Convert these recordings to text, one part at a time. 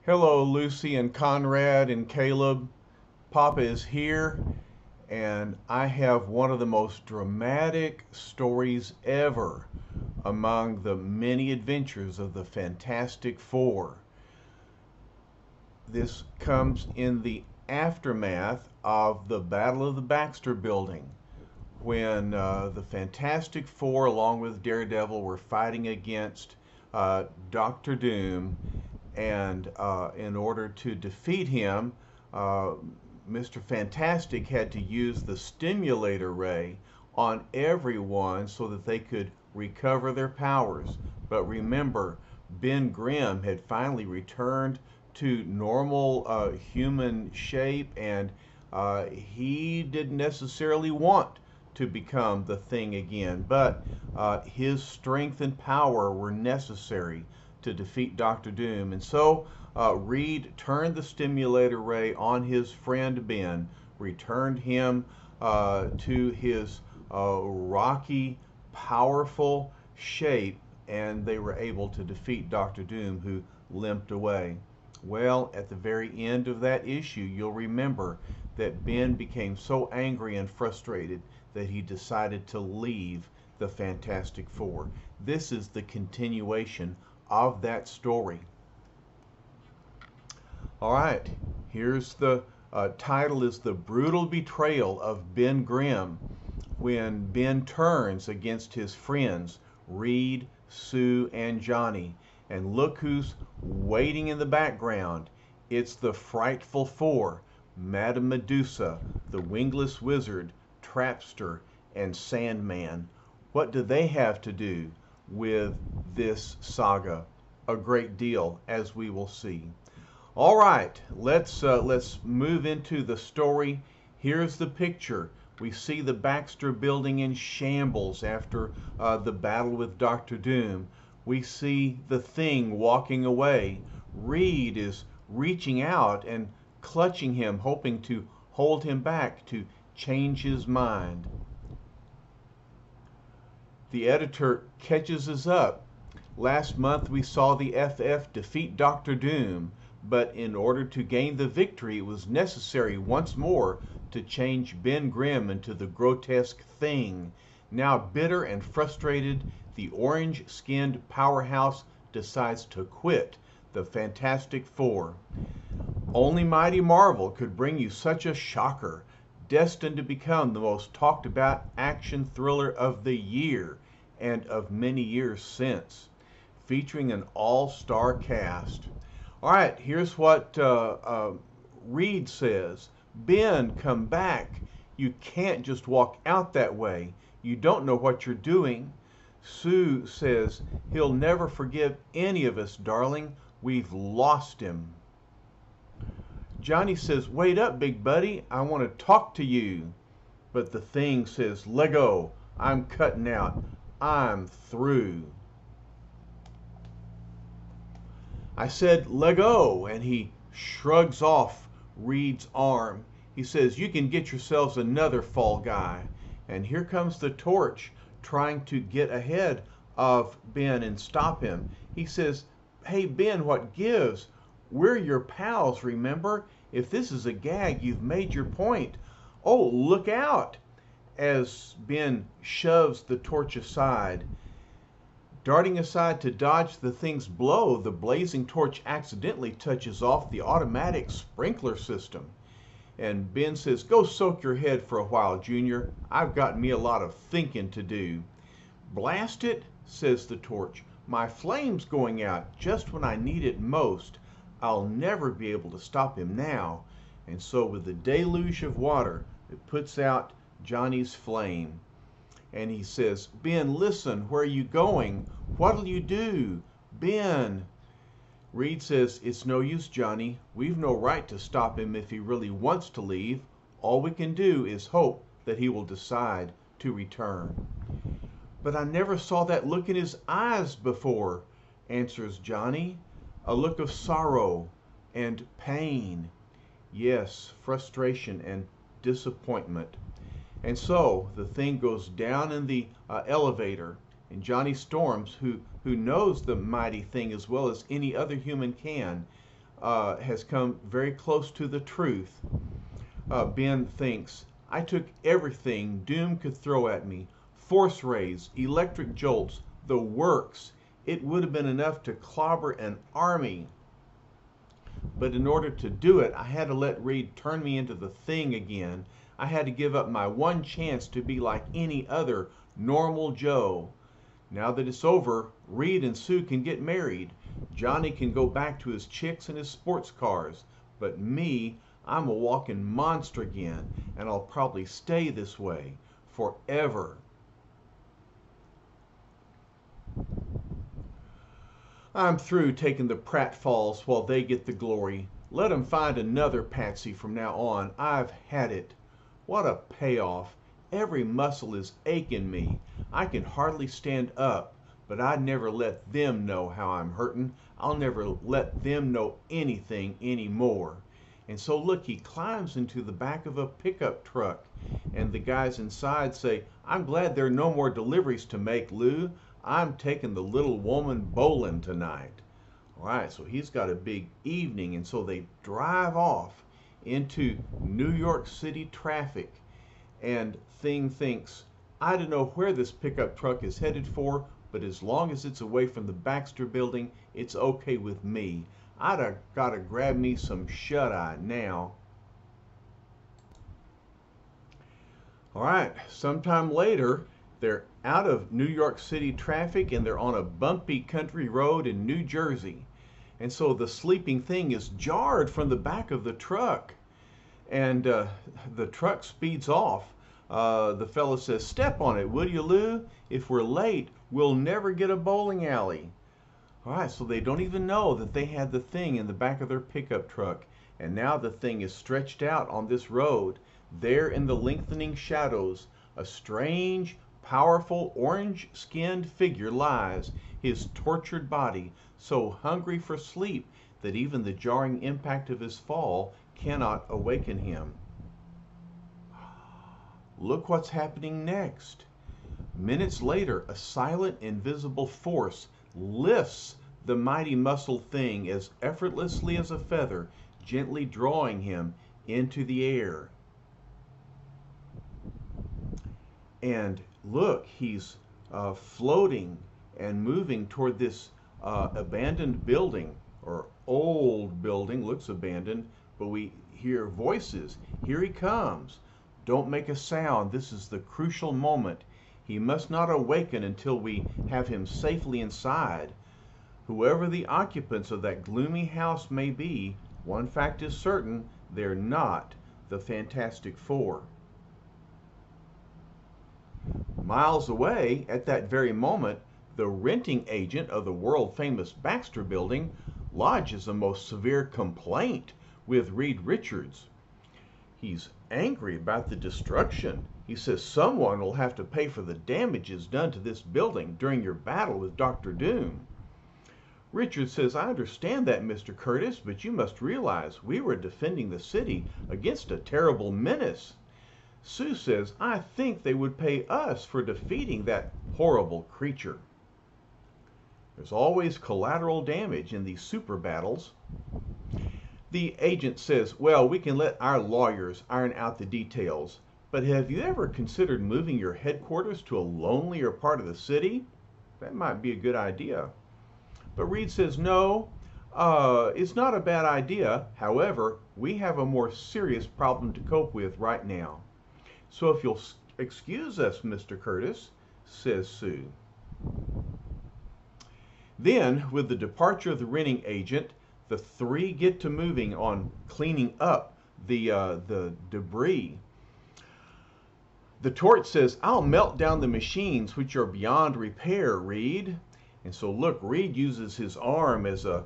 Hello, Lucy and Conrad and Caleb. Papa is here, and I have one of the most dramatic stories ever among the many adventures of the Fantastic Four. This comes in the aftermath of the Battle of the Baxter Building, when the Fantastic Four, along with Daredevil, were fighting against Doctor Doom, and in order to defeat him, uh, Mr. Fantastic had to use the stimulator ray on everyone so that they could recover their powers. But remember, Ben Grimm had finally returned to normal human shape, and he didn't necessarily want to become the Thing again, but his strength and power were necessary to defeat Doctor Doom. And so Reed turned the stimulator ray on his friend Ben, returned him to his rocky, powerful shape, and they were able to defeat Doctor Doom, who limped away. Well, at the very end of that issue, you'll remember that Ben became so angry and frustrated that he decided to leave the Fantastic Four. This is the continuation of that story. All right, here's the title is The Brutal Betrayal of Ben Grimm, when Ben turns against his friends, Reed, Sue, and Johnny. And look who's waiting in the background. It's the Frightful Four, Madame Medusa, the Wingless Wizard, Trapster, and Sandman. What do they have to do with this saga? A great deal, as we will see. All right, let's move into the story. Here's the picture. We see the Baxter Building in shambles after the battle with Doctor Doom. We see the Thing walking away. Reed is reaching out and clutching him, hoping to hold him back, to change his mind. The editor catches us up. Last month we saw the FF defeat Doctor Doom, but in order to gain the victory it was necessary once more to change Ben Grimm into the grotesque Thing. Now bitter and frustrated, the orange-skinned powerhouse decides to quit the Fantastic Four. Only Mighty Marvel could bring you such a shocker, destined to become the most talked about action thriller of the year and of many years since, featuring an all-star cast. All right, here's what Reed says. Ben, come back. You can't just walk out that way. You don't know what you're doing. Sue says, he'll never forgive any of us, darling. We've lost him. Johnny says, wait up, big buddy. I want to talk to you. But the Thing says, Lego, I'm cutting out. I'm through. I said, Lego, and he shrugs off Reed's arm. He says, you can get yourselves another fall guy. And here comes the Torch trying to get ahead of Ben and stop him. He says, hey, Ben, what gives? We're your pals, remember? If this is a gag, you've made your point. Oh, look out! As Ben shoves the Torch aside. Darting aside to dodge the Thing's blow, the blazing torch accidentally touches off the automatic sprinkler system. And Ben says, go soak your head for a while, Junior. I've got me a lot of thinking to do. Blast it, says the Torch. My flame's going out just when I need it most. I'll never be able to stop him now. And so with the deluge of water, it puts out Johnny's flame. And he says, Ben, listen, where are you going? What'll you do? Ben. Reed says, it's no use, Johnny. We've no right to stop him if he really wants to leave. All we can do is hope that he will decide to return. But I never saw that look in his eyes before, answers Johnny. A look of sorrow and pain. Yes, frustration and disappointment. And so the Thing goes down in the elevator, and Johnny Storms, who knows the mighty Thing as well as any other human can, has come very close to the truth. Ben thinks, I took everything Doom could throw at me. Force rays, electric jolts, the works. It would have been enough to clobber an army. But in order to do it, I had to let Reed turn me into the Thing again. I had to give up my one chance to be like any other normal Joe. Now that it's over, Reed and Sue can get married. Johnny can go back to his chicks and his sports cars. But me, I'm a walking monster again, and I'll probably stay this way forever. I'm through taking the pratfalls while they get the glory. Let 'em find another Patsy from now on. I've had it. What a payoff. Every muscle is aching me. I can hardly stand up, but I never let them know how I'm hurting. I'll never let them know anything anymore. And so look, he climbs into the back of a pickup truck, and the guys inside say, I'm glad there are no more deliveries to make, Lou. I'm taking the little woman bowling tonight. All right, so he's got a big evening, and so they drive off into New York City traffic, and Thing thinks, I don't know where this pickup truck is headed for, but as long as it's away from the Baxter building, it's okay with me. I'd gotta grab me some shut-eye now. All right, sometime later, they're out of New York City traffic and they're on a bumpy country road in New Jersey. And so the sleeping Thing is jarred from the back of the truck. And the truck speeds off. The fellow says, step on it, will you, Lou? If we're late, we'll never get a bowling alley. All right, so they don't even know that they had the Thing in the back of their pickup truck. And now the Thing is stretched out on this road. There in the lengthening shadows, a strange, powerful, orange-skinned figure lies, his tortured body so hungry for sleep that even the jarring impact of his fall cannot awaken him. Look what's happening next. Minutes later, a silent, invisible force lifts the mighty muscled Thing as effortlessly as a feather, gently drawing him into the air. And look, he's floating and moving toward this abandoned building, or old building, looks abandoned, but we hear voices. Here he comes. Don't make a sound. This is the crucial moment. He must not awaken until we have him safely inside. Whoever the occupants of that gloomy house may be, one fact is certain, they're not the Fantastic Four. Miles away, at that very moment, the renting agent of the world-famous Baxter building lodges a most severe complaint with Reed Richards. He's angry about the destruction. He says someone will have to pay for the damages done to this building during your battle with Dr. Doom. Richards says, I understand that, Mr. Curtis, but you must realize we were defending the city against a terrible menace. Sue says, I think they would pay us for defeating that horrible creature. There's always collateral damage in these super battles. The agent says, well, we can let our lawyers iron out the details, but have you ever considered moving your headquarters to a lonelier part of the city? That might be a good idea. But Reed says, no, it's not a bad idea. However, we have a more serious problem to cope with right now. So if you'll excuse us, Mr. Curtis, says Sue. Then, with the departure of the renting agent, the three get to moving on cleaning up the debris. The Torch says, I'll melt down the machines which are beyond repair, Reed. And so look, Reed uses his arm as a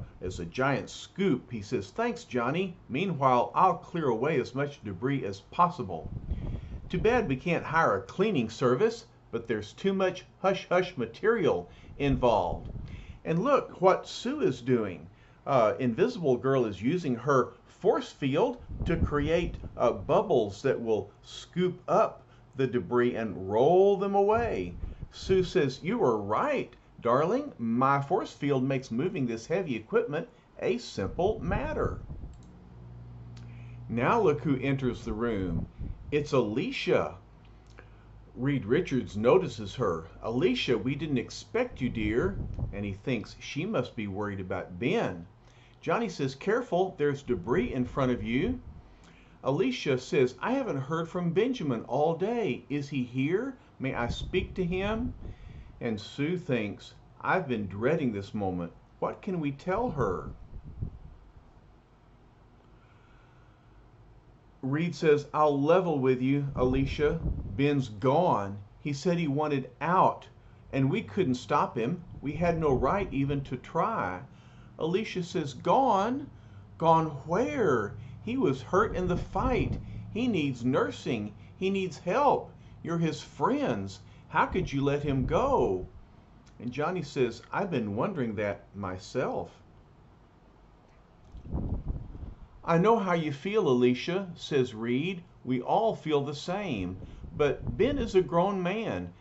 giant scoop. He says, thanks, Johnny. Meanwhile, I'll clear away as much debris as possible. Too bad we can't hire a cleaning service, but there's too much hush-hush material involved. And look what Sue is doing. Invisible Girl is using her force field to create bubbles that will scoop up the debris and roll them away. Sue says, you were right, darling. My force field makes moving this heavy equipment A simple matter. Now look who enters the room. It's Alicia. Reed Richards notices her. Alicia, we didn't expect you, dear. And he thinks she must be worried about Ben. Johnny says, careful, there's debris in front of you. Alicia says, I haven't heard from Benjamin all day. Is he here? May I speak to him? And Sue thinks, I've been dreading this moment. What can we tell her? Reed says, I'll level with you, Alicia. Ben's gone. He said he wanted out, and we couldn't stop him. We had no right even to try. Alicia says, gone? Gone where? He was hurt in the fight. He needs nursing. He needs help. You're his friends. How could you let him go? And Johnny says, I've been wondering that myself. I know how you feel, Alicia, says Reed. We all feel the same. But Ben is a grown man.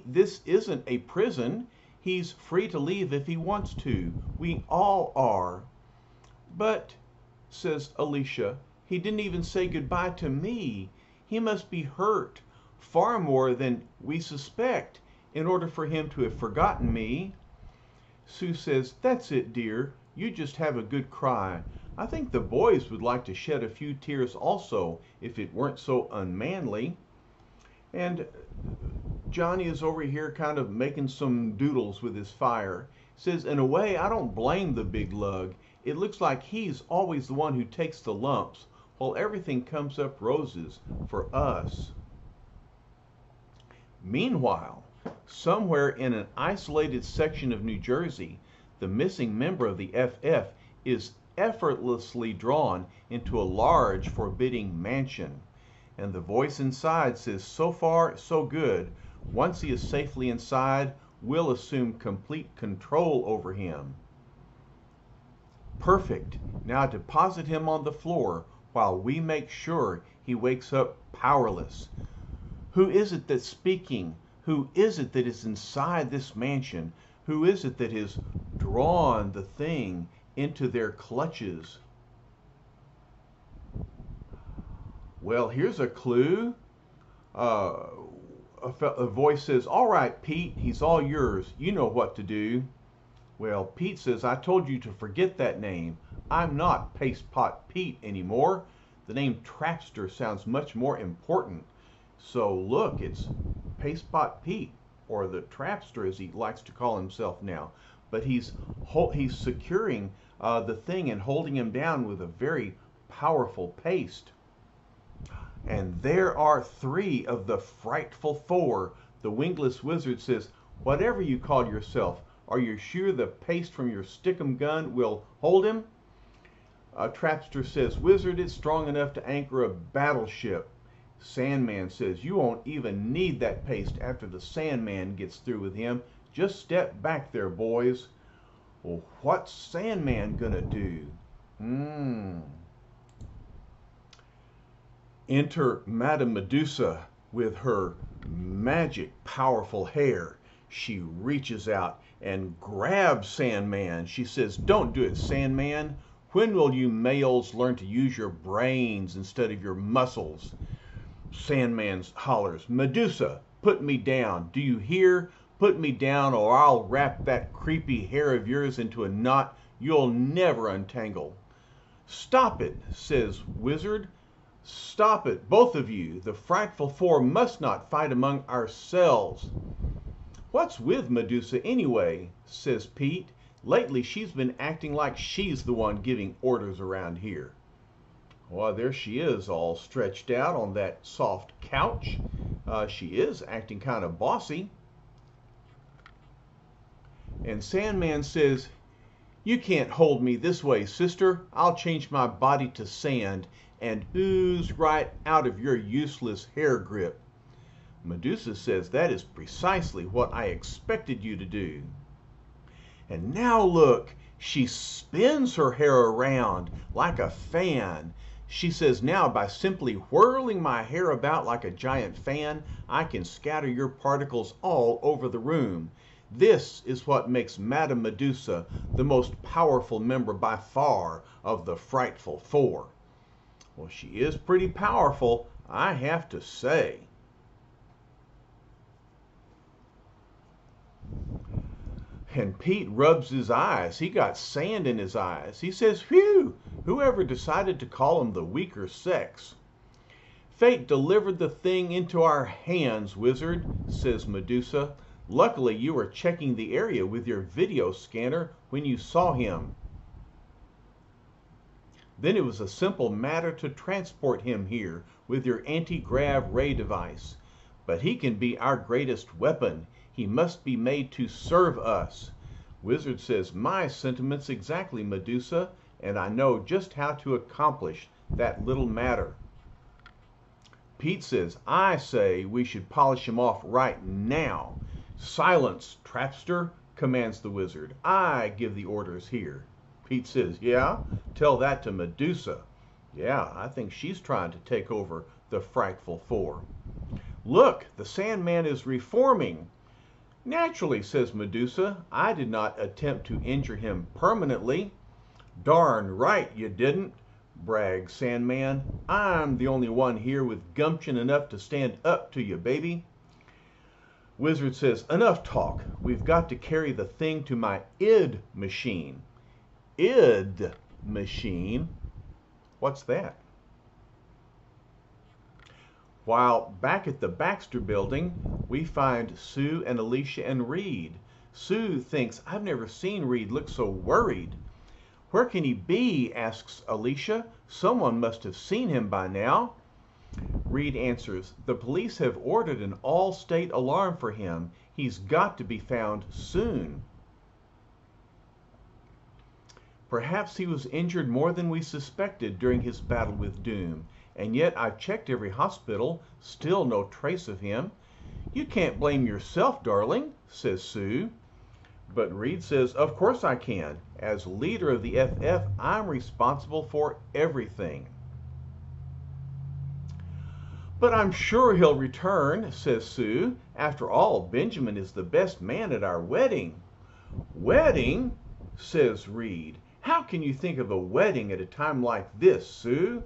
This isn't a prison. He's free to leave if he wants to. We all are. But, says Alicia, he didn't even say goodbye to me. He must be hurt, far more than we suspect, in order for him to have forgotten me. Sue says, that's it, dear. You just have a good cry. I think the boys would like to shed a few tears also, if it weren't so unmanly. And Johnny is over here kind of making some doodles with his fire. Says, in a way, I don't blame the big lug. It looks like he's always the one who takes the lumps, while everything comes up roses for us. Meanwhile, somewhere in an isolated section of New Jersey, the missing member of the FF is effortlessly drawn into a large, forbidding mansion. And the voice inside says, so far, so good. Once he is safely inside, we'll assume complete control over him. Perfect. Now deposit him on the floor while we make sure he wakes up powerless. Who is it that's speaking? Who is it that is inside this mansion? Who is it that has drawn the thing into their clutches? Well, here's a clue. A voice says, all right, Pete, he's all yours. You know what to do. Well, Pete says, I told you to forget that name. I'm not Paste Pot Pete anymore. The name Trapster sounds much more important. So look, it's Paste Pot Pete, or the Trapster as he likes to call himself now. But he's securing the thing and holding him down with a very powerful paste. And there are 3 of the frightful 4. The wingless wizard says, whatever you call yourself, are you sure the paste from your stickum gun will hold him? Trapster says, wizard, it's strong enough to anchor a battleship. Sandman says, you won't even need that paste after the Sandman gets through with him. Just step back there, boys. Well, what's Sandman gonna do? Enter Madame Medusa with her magic, powerful hair. She reaches out and grabs Sandman. She says, don't do it, Sandman. When will you males learn to use your brains instead of your muscles? Sandman hollers, Medusa, put me down. Do you hear? Put me down or I'll wrap that creepy hair of yours into a knot you'll never untangle. Stop it, says Wizard. Stop it, both of you. The frightful 4 must not fight among ourselves. What's with Medusa anyway, says Pete. Lately she's been acting like she's the one giving orders around here. Well, there she is, all stretched out on that soft couch. She is acting kind of bossy. And Sandman says, you can't hold me this way, sister. I'll change my body to sand and ooze right out of your useless hair grip. Medusa says, that is precisely what I expected you to do. And now look, she spins her hair around like a fan. She says, now by simply whirling my hair about like a giant fan, I can scatter your particles all over the room. This is what makes Madame Medusa the most powerful member by far of the Frightful Four. Well, she is pretty powerful, I have to say. And Pete rubs his eyes. He got sand in his eyes. He says, "Phew, whoever decided to call him the weaker sex?" "Fate delivered the thing into our hands, wizard," says Medusa. "Luckily you were checking the area with your video scanner when you saw him. Then it was a simple matter to transport him here with your anti-grav ray device. But he can be our greatest weapon. He must be made to serve us." Wizard says, "My sentiments exactly, Medusa, and I know just how to accomplish that little matter." Pete says, "I say we should polish him off right now." "Silence, trapster," commands the wizard. "I give the orders here." Pete says, "Yeah? Tell that to Medusa." Yeah, I think she's trying to take over the Frightful Four. "Look, the Sandman is reforming." "Naturally," says Medusa. "I did not attempt to injure him permanently." "Darn right you didn't," brags Sandman. "I'm the only one here with gumption enough to stand up to you, baby." Wizard says, "Enough talk. We've got to carry the thing to my id machine." Id machine? What's that? While back at the Baxter building, we find Sue and Alicia and Reed. Sue thinks, "I've never seen Reed look so worried." "Where can he be?" asks Alicia. "Someone must have seen him by now." Reed answers, "The police have ordered an all-state alarm for him. He's got to be found soon." "Perhaps he was injured more than we suspected during his battle with Doom. And yet I've checked every hospital, still no trace of him." "You can't blame yourself, darling," says Sue. But Reed says, "Of course I can. As leader of the FF, I'm responsible for everything." "But I'm sure he'll return," says Sue. "After all, Benjamin is the best man at our wedding." "Wedding?" says Reed. "How can you think of a wedding at a time like this, Sue?"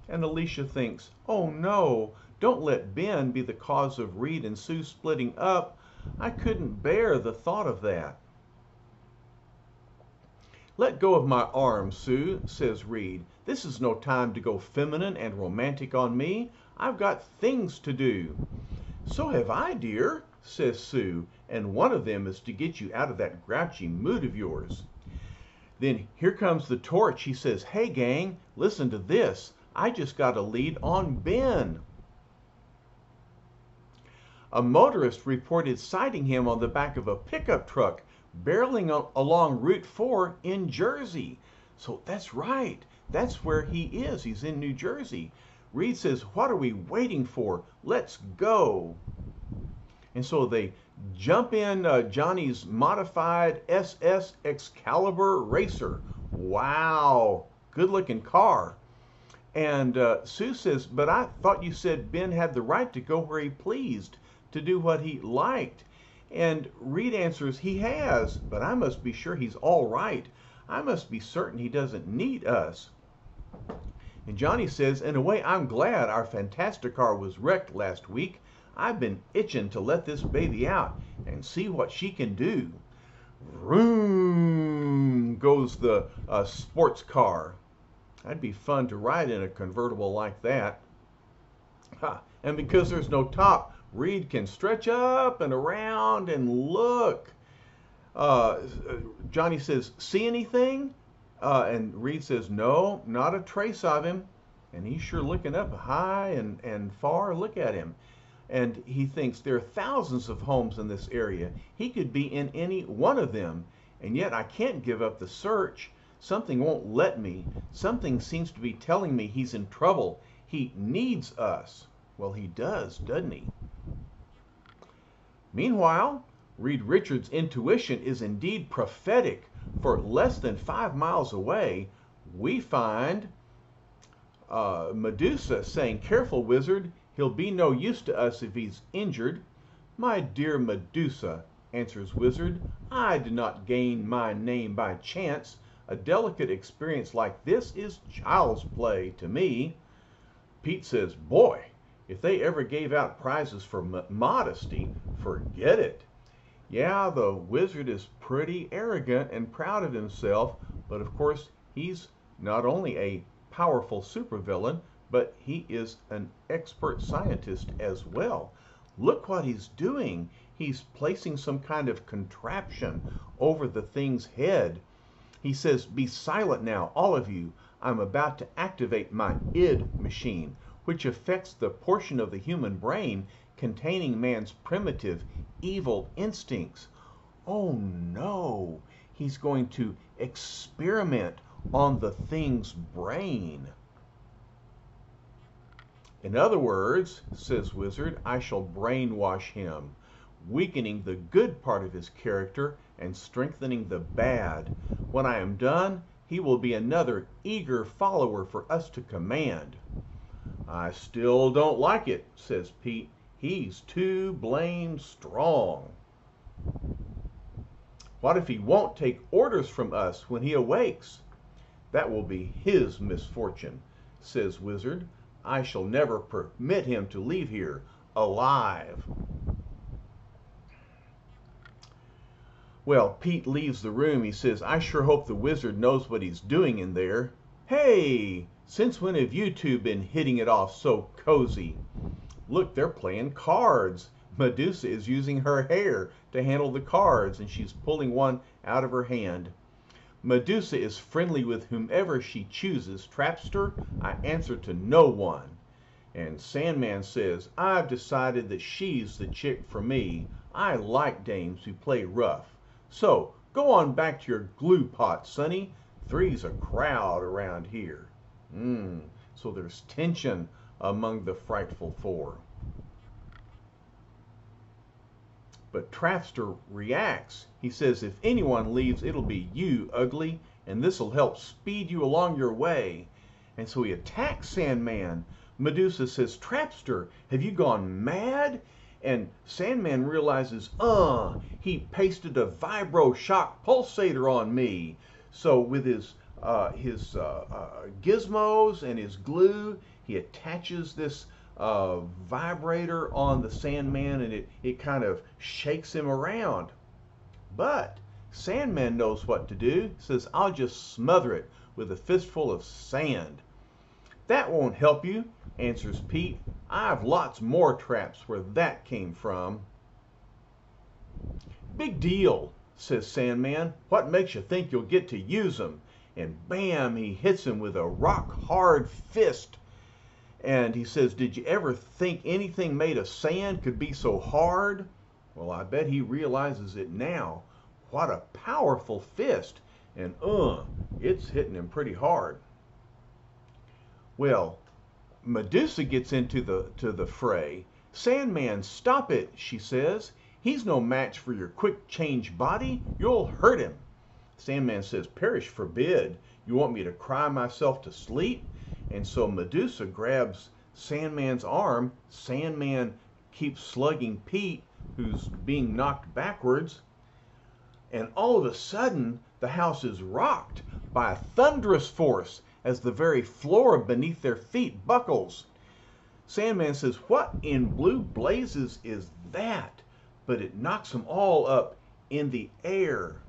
And Alicia thinks, "Oh no, don't let Ben be the cause of Reed and Sue splitting up. I couldn't bear the thought of that." "Let go of my arm, Sue," says Reed. "This is no time to go feminine and romantic on me. I've got things to do." "So have I, dear," says Sue, "and one of them is to get you out of that grouchy mood of yours." Then here comes the Torch. He says, "Hey gang, listen to this. I just got a lead on Ben." A motorist reported sighting him on the back of a pickup truck barreling along Route 4 in Jersey. So that's right. That's where he is. He's in New Jersey. Reed says, "What are we waiting for? Let's go." And so they jump in Johnny's modified SS Excalibur Racer. Wow, good looking car. And Sue says, "But I thought you said Ben had the right to go where he pleased, to do what he liked." And Reed answers, "He has, but I must be sure he's all right. I must be certain he doesn't need us." And Johnny says, "In a way, I'm glad our Fantasticar was wrecked last week. I've been itching to let this baby out and see what she can do." Vroom goes the sports car. That'd be fun to ride in a convertible like that. Ha. And because there's no top, Reed can stretch up and around and look. Johnny says, "See anything?" And Reed says, "No, not a trace of him." And he's sure looking up high and far. Look at him. And he thinks there are thousands of homes in this area. He could be in any one of them. And yet I can't give up the search. Something won't let me. Something seems to be telling me he's in trouble. He needs us. Well, he does, doesn't he? Meanwhile, Reed Richards' intuition is indeed prophetic. For less than 5 miles away, we find Medusa saying, "Careful, wizard. He'll be no use to us if he's injured." "My dear Medusa," answers Wizard. "I did not gain my name by chance. A delicate experience like this is child's play to me." Pete says, "Boy, if they ever gave out prizes for modesty, forget it." Yeah, the Wizard is pretty arrogant and proud of himself, but of course he's not only a powerful supervillain, but he is an expert scientist as well. Look what he's doing. He's placing some kind of contraption over the thing's head. He says, "Be silent now, all of you. I'm about to activate my id machine, which affects the portion of the human brain containing man's primitive, evil instincts." Oh no, he's going to experiment on the thing's brain. "In other words," says Wizard, "I shall brainwash him, weakening the good part of his character and strengthening the bad. When I am done, he will be another eager follower for us to command." "I still don't like it," says Pete. "He's too blamed strong." "What if he won't take orders from us when he awakes?" "That will be his misfortune," says Wizard. "I shall never permit him to leave here alive." Well, Pete leaves the room. He says, "I sure hope the Wizard knows what he's doing in there. Hey, since when have you two been hitting it off so cozy? Look, they're playing cards. Medusa is using her hair to handle the cards, and she's pulling one out of her hand. Medusa is friendly with whomever she chooses. Trapster, I answer to no one." And Sandman says, "I've decided that she's the chick for me. I like dames who play rough. So, go on back to your glue pot, Sonny. Three's a crowd around here." So there's tension among the frightful four. But Trapster reacts. He says, "If anyone leaves, it'll be you, Ugly, and this'll help speed you along your way." And so he attacks Sandman. Medusa says, "Trapster, have you gone mad?" And Sandman realizes, he pasted a vibro shock pulsator on me. So with his gizmos and his glue, he attaches this vibrator on the Sandman, and it kind of shakes him around. But Sandman knows what to do. He says, "I'll just smother it with a fistful of sand." "That won't help you," answers Pete. "I've lots more traps where that came from." "Big deal," says Sandman. "What makes you think you'll get to use them?" And bam, he hits him with a rock-hard fist. And he says, "Did you ever think anything made of sand could be so hard?" Well, I bet he realizes it now. What a powerful fist. And it's hitting him pretty hard. Well, Medusa gets into the fray. "Sandman, stop it," she says. "He's no match for your quick change body. You'll hurt him." Sandman says, "Perish forbid. You want me to cry myself to sleep?" And so Medusa grabs Sandman's arm. Sandman keeps slugging Pete, who's being knocked backwards. And all of a sudden, the house is rocked by a thunderous force as the very floor beneath their feet buckles. Sandman says, "What in blue blazes is that?" But it knocks them all up in the air.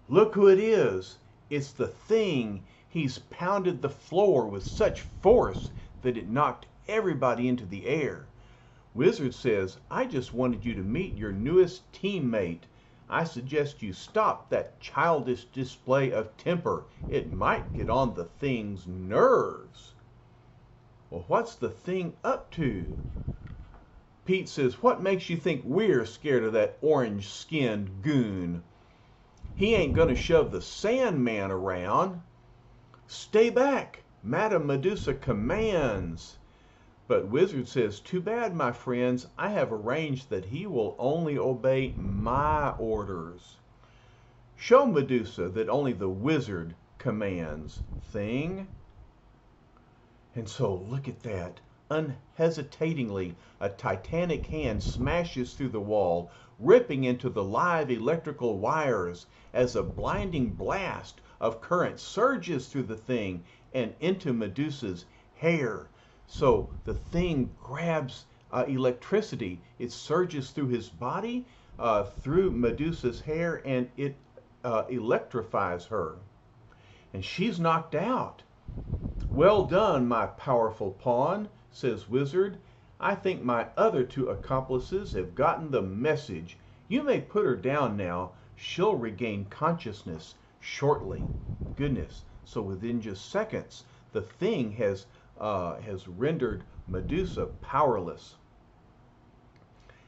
Look who it is. It's the Thing. He's pounded the floor with such force that it knocked everybody into the air. Wizard says, "I just wanted you to meet your newest teammate. I suggest you stop that childish display of temper. It might get on the Thing's nerves." Well, what's the Thing up to? Pete says, "What makes you think we're scared of that orange-skinned goon? He ain't gonna shove the Sandman around. Stay back, Madame Medusa commands." But Wizard says, "Too bad, my friends. I have arranged that he will only obey my orders. Show Medusa that only the Wizard commands, Thing." And so look at that. unhesitatingly, a titanic hand smashes through the wall, ripping into the live electrical wires as a blinding blast of current surges through the thing and into Medusa's hair. So the thing grabs electricity. It surges through his body, through Medusa's hair, and it electrifies her. And she's knocked out. "Well done, my powerful pawn," says Wizard. "I think my other two accomplices have gotten the message. You may put her down now. She'll regain consciousness shortly." Goodness. So within just seconds, the thing has rendered Medusa powerless.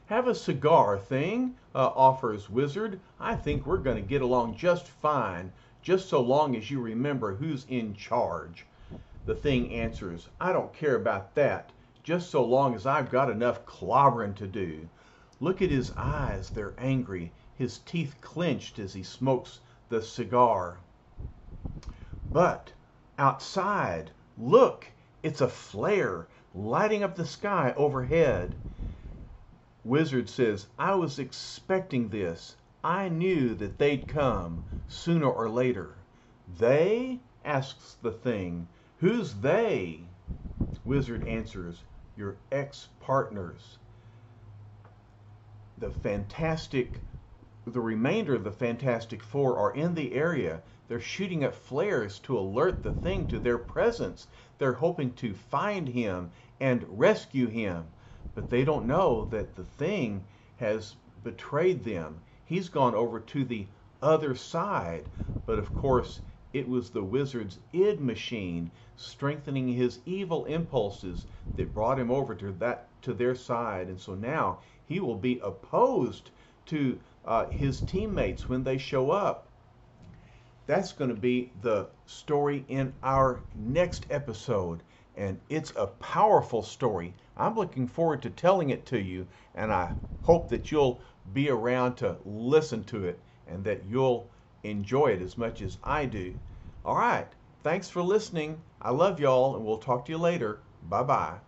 "Have a cigar, thing," offers Wizard. "I think we're going to get along just fine, just so long as you remember who's in charge." The thing answers, "I don't care about that, just so long as I've got enough clobbering to do." Look at his eyes, they're angry, his teeth clenched as he smokes the cigar. But outside, look, it's a flare lighting up the sky overhead. Wizard says, "I was expecting this. I knew that they'd come, sooner or later." "They?" asks the thing. "Who's they?" Wizard answers, "Your ex-partners." The remainder of the Fantastic Four are in the area. They're shooting up flares to alert the thing to their presence. They're hoping to find him and rescue him. But they don't know that the thing has betrayed them. He's gone over to the other side. But of course, it was the Wizard's id machine strengthening his evil impulses that brought him over to their side. And so now he will be opposed to his teammates when they show up. That's going to be the story in our next episode. And it's a powerful story. I'm looking forward to telling it to you, and I hope that you'll be around to listen to it and that you'll enjoy it as much as I do. All right. Thanks for listening. I love y'all, and we'll talk to you later. Bye-bye.